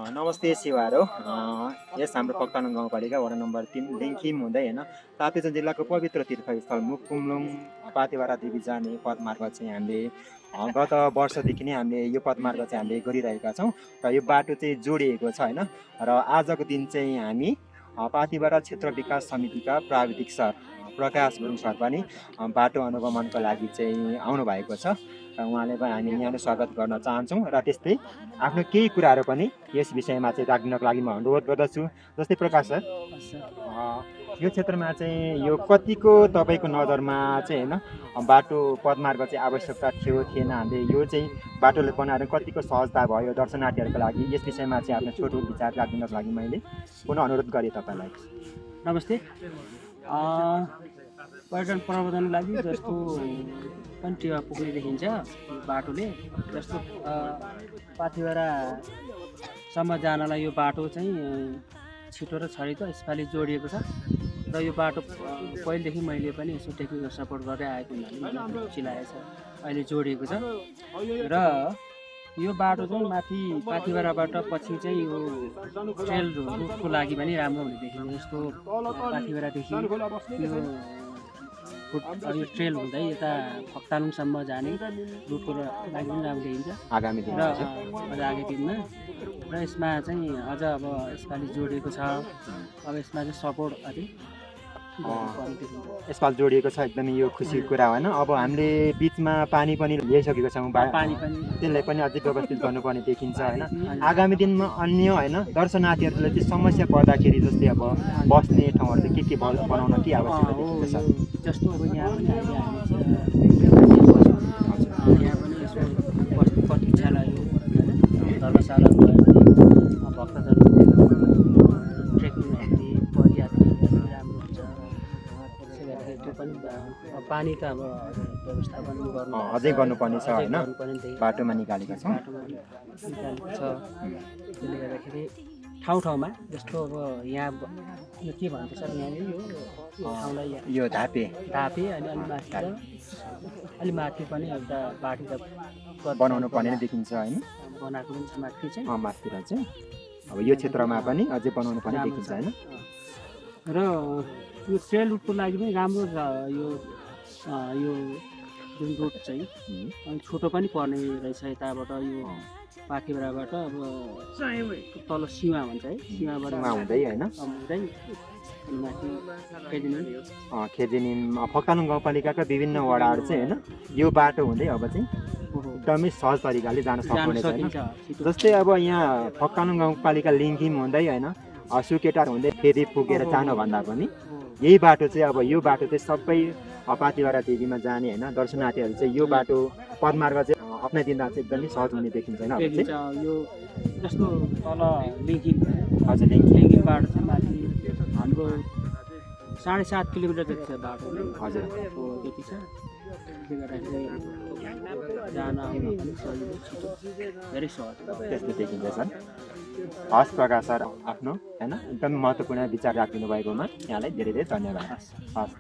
नमस्ते शिवारो यस हाम्रो पक्तान गाउँपालिका वडा नम्बर 3 लिङ्खिम हुँदै होइन ताप्लेजुङ जिल्लाको पवित्र तीर्थस्थल मुकुमलुङ पातेबारा देवी जाने पदमार्ग चाहिँ हामीले गत वर्षदेखि नै हामीले यो पदमार्ग चाहिँ हामीले गरिरहेका छौँ र यो बाटो चाहिँ जोडिएको छ होइन र आजको दिन चाहिँ हामी पातेबारा क्षेत्र विकास समितिका प्राविधिक सर प्रकाश गुरुङ सर पनि बाटो अनुगमनको लागि चाहिँ आउनु भएको छ र उहाँले पनि हामी यहाँले स्वागत गर्न चाहन्छौँ र त्यस्तै आफ्नो केही कुराहरू पनि यस विषयमा चाहिँ राख्नको लागि म अनुरोध गर्दछु। जस्तै प्रकाश सर यो क्षेत्रमा चाहिँ यो कतिको तपाईँको नजरमा चाहिँ होइन बाटो पदमार्ग चाहिँ आवश्यकता थियो थिएन, हामीले यो चाहिँ बाटोले बनाएर कतिको सहजता भयो दर्शनार्थीहरूको लागि, यस विषयमा चाहिँ आफ्नो छोटो विचार राखिदिनको लागि मैले पुनः अनुरोध गरेँ तपाईँलाई। नमस्ते। पर्यटन प्रबन्धनको लागि जस्तो पनि टेवा पुग्ने देखिन्छ बाटोले, जस्तो पाथिभरासम्म जानलाई यो बाटो चाहिँ छिटो र छरितो यसपालि जोडिएको छ र यो बाटो पहिलेदेखि मैले पनि यसो टेक्निकल सपोर्ट गर्दै आएको हुनाले मलाई रुचि लागेको छ। अहिले जोडिएको छ र यो बाटो चाहिँ माथि पाथिभराबाट पछि चाहिँ यो ट्रेल रुटको लागि पनि राम्रो हुने देखिन्छ। जस्तो पाथिभरादेखि यो ट्रेल हुँदै यता फक्तालुङसम्म जाने रुटको लागि पनि राम्रो देखिन्छ आगामी दिनमा र यसमा चाहिँ अझ अब यसपालि जोडिएको छ। अब यसमा चाहिँ सपोर्ट अलि यसपालि जोडिएको छ, एकदमै यो खुसीको कुरा होइन। अब हामीले बिचमा पानी पनि ल्याइसकेको छौँ, पानी पनि त्यसलाई पनि अझै व्यवस्थित गर्नुपर्ने देखिन्छ होइन। आगामी दिनमा अन्य होइन दर्शनार्थीहरूले चाहिँ समस्या पर्दाखेरि जस्तै अब बस्ने ठाउँहरू चाहिँ के बनाउन के आवश्यकता देखिन्छ सर? जस्तो अब यहाँ पनि अहिले हामी यहाँ पनि यसो बस्ने प्रतीक्षालय धर्मशाला भक्तजन ट्रेकिङहरू पदयात्राहरू राम्रो हुन्छ। त्यसै गर्दाखेरि त्यो पनि पानी त अब व्यवस्थापन गर्नु अझै गर्नुपर्ने छ होइन, बाटोमा निकालेका छौँ। निकालेको छ। त्यसले गर्दाखेरि ठाउँ ठाउँमा जस्तो अब यहाँ यो के भन्छ सर, यहाँनिर यो ठाउँलाई यो धापे अनि अलि माथि अलि माथि पनि एउटा बाटो त बनाउनु पर्ने देखिन्छ होइन, बनाएको पनि छ माथि चाहिँ माथितिर चाहिँ अब यो क्षेत्रमा पनि अझै बनाउनु पर्ने देखिन्छ होइन। र यो ट्रेल रुटको लागि पनि राम्रो छ यो जुन रुट चाहिँ अनि छोटो पनि पर्ने रहेछ। यताबाट यो पाथिभराबाट अब तल सीमा भन्छ है, सीमाबाट हुँदै होइन हुँदै माथि खेजेनिम फक्तालुङ गाउँपालिकाका विभिन्न वडाहरू चाहिँ होइन यो बाटो हुँदै अब चाहिँ एकदमै सहज तरिकाले जान सक्नुहुनेछ होइन। जस्तै अब यहाँ फक्तालुङ गाउँपालिका लिङ्खिम हुँदै होइन सुकेटार हुँदै फेरि पुगेर जानुभन्दा पनि यही बाटो चाहिँ अब यो बाटो चाहिँ सबै पाथिभरा देवीमा जाने होइन दर्शनार्थीहरू चाहिँ यो बाटो पदमार्ग चाहिँ अप्नाइदिँदा चाहिँ एकदमै सहज हुने देखिन्छ होइन। यो जस्तो तल लिङ्खिम हजुर लिङ्खिमबाट चाहिँ माथि हाम्रो 7.5 किलोमिटर जति छ बाटो हजुर त्यति छ। त्यसले गर्दाखेरि जान आउन पनि सजिलो छिटो धेरै सहज त्यस्तो देखिन्छ सर। हस् प्रकाश सर, आफ्नो होइन एकदम महत्त्वपूर्ण विचार राखिदिनु भएकोमा यहाँलाई धेरै धेरै धन्यवाद। हस्।